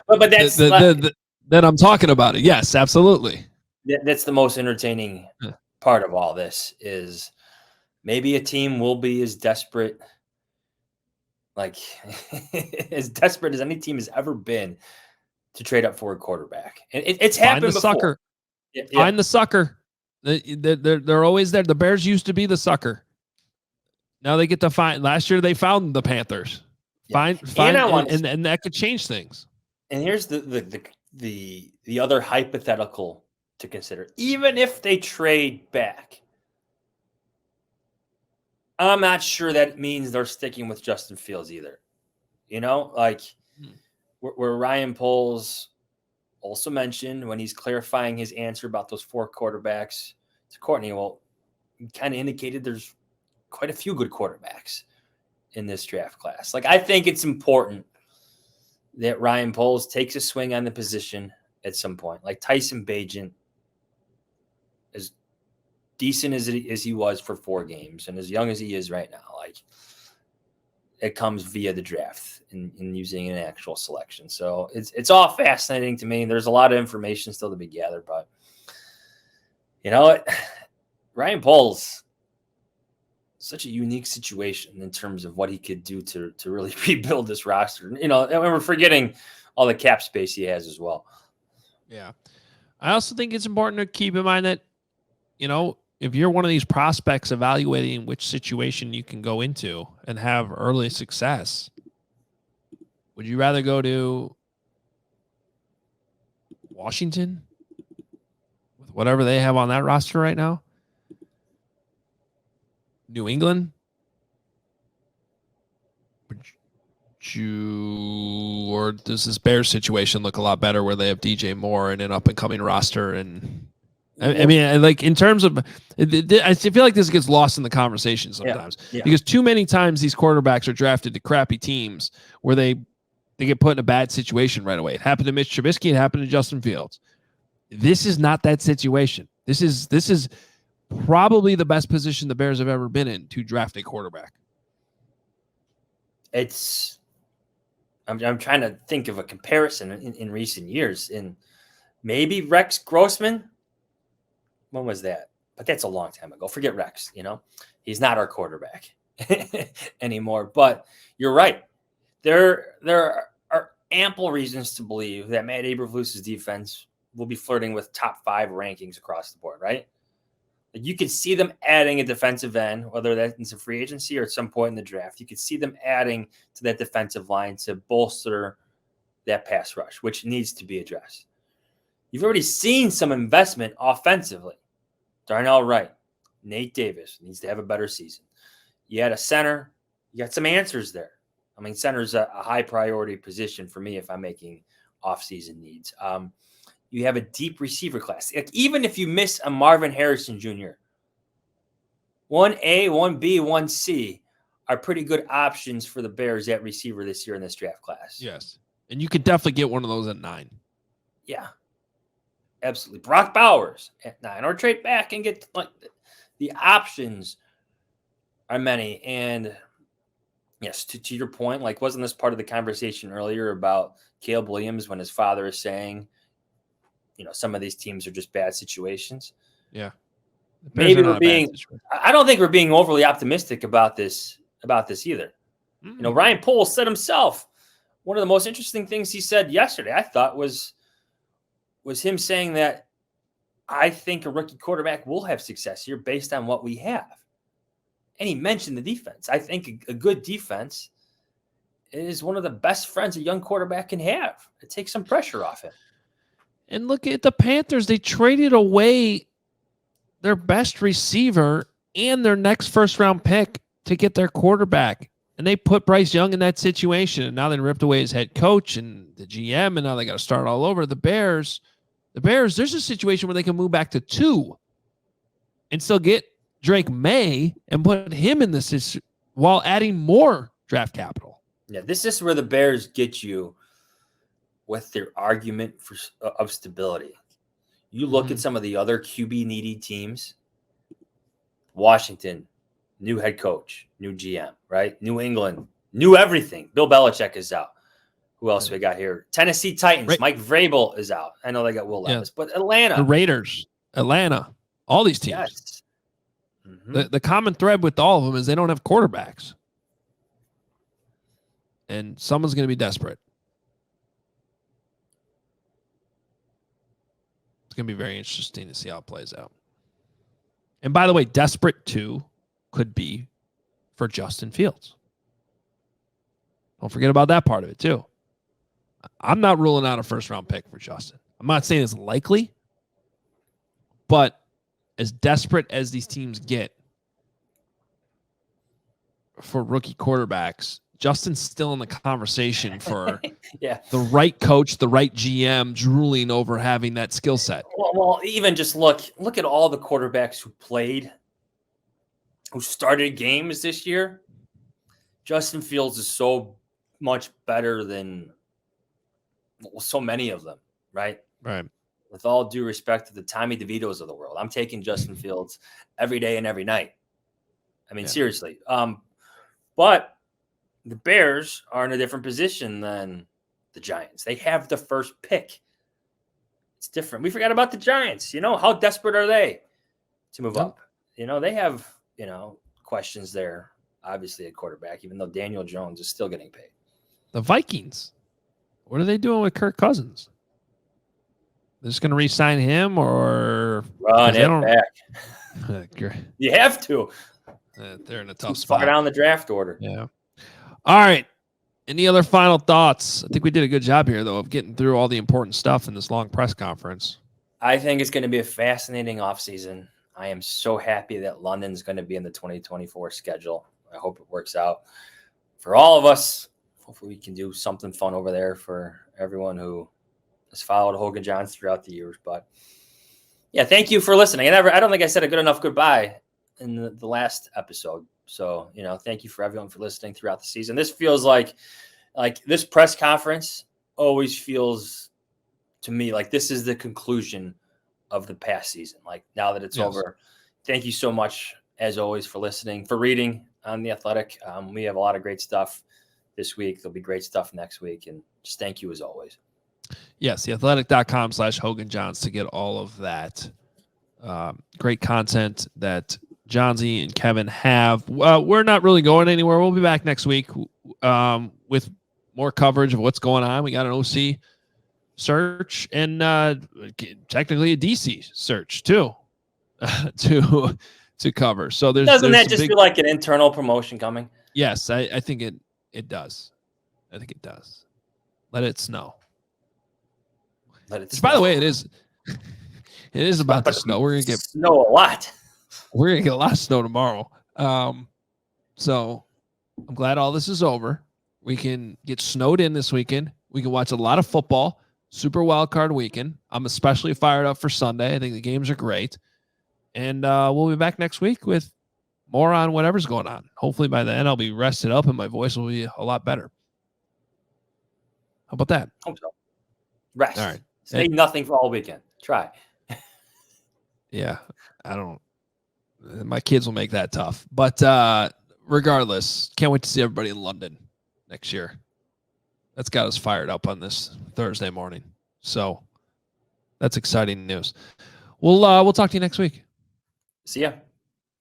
But that's that I'm talking about it. Yes, absolutely. That's the most entertaining part of all this is maybe a team will be as desperate, as desperate as any team has ever been to trade up for a quarterback. And it's happened before. Sucker. Find the sucker. They're always there. The Bears used to be the sucker. Now they get to find. Last year they found the Panthers. Find, and that could change things. And here's the other hypothetical to consider. Even if they trade back, I'm not sure that means they're sticking with Justin Fields either. Where Ryan Poles also mentioned when he's clarifying his answer about those 4 quarterbacks to Courtney, well, he kind of indicated there's quite a few good quarterbacks in this draft class. I think it's important that Ryan Poles takes a swing on the position at some point. Like Tyson Bagent, as decent as he was for 4 games and as young as he is right now, it comes via the draft and using an actual selection. So it's all fascinating to me. There's a lot of information still to be gathered, but you know what? Ryan Poles, such a unique situation in terms of what he could do to really rebuild this roster. You know, and we're forgetting all the cap space he has as well. Yeah. I also think it's important to keep in mind that, you know, if you're one of these prospects evaluating which situation you can go into and have early success, would you rather go to Washington with whatever they have on that roster right now? New England? Would you, or does this Bears situation look a lot better where they have DJ Moore and an up and coming roster? And I mean, like in terms of, I feel like this gets lost in the conversation sometimes because too many times these quarterbacks are drafted to crappy teams where they get put in a bad situation right away. It happened to Mitch Trubisky. It happened to Justin Fields. This is not that situation. This is probably the best position the Bears have ever been in to draft a quarterback. I'm trying to think of a comparison in recent years. And maybe Rex Grossman. When was that? But that's a long time ago. Forget Rex, you know. He's not our quarterback anymore. But you're right. There are ample reasons to believe that Matt Eberflus's defense will be flirting with top 5 rankings across the board, right? Like you could see them adding a defensive end, whether that's a free agency or at some point in the draft. You could see them adding to that defensive line to bolster that pass rush, which needs to be addressed. You've already seen some investment offensively. Darnell Wright, Nate Davis needs to have a better season. You had a center. You got some answers there. I mean, center's a high priority position for me if I'm making offseason needs. You have a deep receiver class. Like, even if you miss a Marvin Harrison Jr., 1A, 1B, 1C are pretty good options for the Bears at receiver this year in this draft class. Yes. And you could definitely get one of those at 9. Yeah. Absolutely. Brock Bowers at 9, or trade back and get like the options are many. And yes, to your point, like wasn't this part of the conversation earlier about Caleb Williams when his father is saying, you know, some of these teams are just bad situations? Yeah. Maybe we're being, I don't think we're being overly optimistic about this either. You know, Ryan Poles said himself, one of the most interesting things he said yesterday, I thought was him saying that I think a rookie quarterback will have success here based on what we have. And he mentioned the defense. I think a good defense is one of the best friends a young quarterback can have. It takes some pressure off him. And look at the Panthers. They traded away their best receiver and their next first-round pick to get their quarterback. And they put Bryce Young in that situation. And now they ripped away his head coach and the GM, and now they got to start all over. The Bears, there's a situation where they can move back to 2 and still get Drake May and put him in this while adding more draft capital. Yeah, this is where the Bears get you with their argument of stability. You look at some of the other QB-needy teams. Washington, new head coach, new GM, right? New England, new everything. Bill Belichick is out. Who else we got here? Tennessee Titans. Mike Vrabel is out. I know they got Will Levis, but Atlanta. The Raiders, Atlanta, all these teams. Yes. Mm-hmm. The common thread with all of them is they don't have quarterbacks. And someone's going to be desperate. It's going to be very interesting to see how it plays out. And by the way, desperate too could be for Justin Fields. Don't forget about that part of it too. I'm not ruling out a first-round pick for Justin. I'm not saying it's likely, but as desperate as these teams get for rookie quarterbacks, Justin's still in the conversation for the right coach, the right GM, drooling over having that skill set. Well, even just look at all the quarterbacks who started games this year. Justin Fields is so much better than so many of them, right? Right. With all due respect to the Tommy DeVitos of the world, I'm taking Justin Fields every day and every night. I mean, seriously. But the Bears are in a different position than the Giants. They have the first pick. It's different. We forgot about the Giants. How desperate are they to move up? They have, questions there, obviously, at quarterback, even though Daniel Jones is still getting paid. The Vikings, what are they doing with Kirk Cousins? They're just going to re-sign him or run it back? You have to. They're in a tough Far spot. down the draft order. Yeah. All right. Any other final thoughts? I think we did a good job here, though, of getting through all the important stuff in this long press conference. I think it's going to be a fascinating offseason. I am so happy that London's going to be in the 2024 schedule. I hope it works out for all of us. Hopefully we can do something fun over there for everyone who has followed Hoge Jahns throughout the years. But, yeah, thank you for listening. I don't think I said a good enough goodbye in the last episode. So, thank you for everyone for listening throughout the season. This feels like this press conference always feels to me like this is the conclusion of the past season. Like now that it's over, thank you so much as always for listening, for reading on The Athletic. We have a lot of great stuff this week. There'll be great stuff next week. And just thank you as always. Yes, theathletic.com/Hoge Jahns to get all of that great content that Johnsy and Kevin have. We're not really going anywhere. We'll be back next week with more coverage of what's going on. We got an OC search and technically a DC search too to cover. So doesn't that just feel like an internal promotion coming? Yes, I think it does. I think it does. Let it snow. By the way, it is about to snow. We're gonna get snow a lot. We're gonna get a lot of snow tomorrow. So I'm glad all this is over. We can get snowed in this weekend. We can watch a lot of football. Super wild card weekend. I'm especially fired up for Sunday. I think the games are great. And we'll be back next week with more on whatever's going on. Hopefully by then I'll be rested up and my voice will be a lot better. How about that? Hope so. Rest. All right. Say nothing for all weekend. Try. Yeah. My kids will make that tough. But regardless, can't wait to see everybody in London next year. That's got us fired up on this Thursday morning. So that's exciting news. We'll talk to you next week. See ya.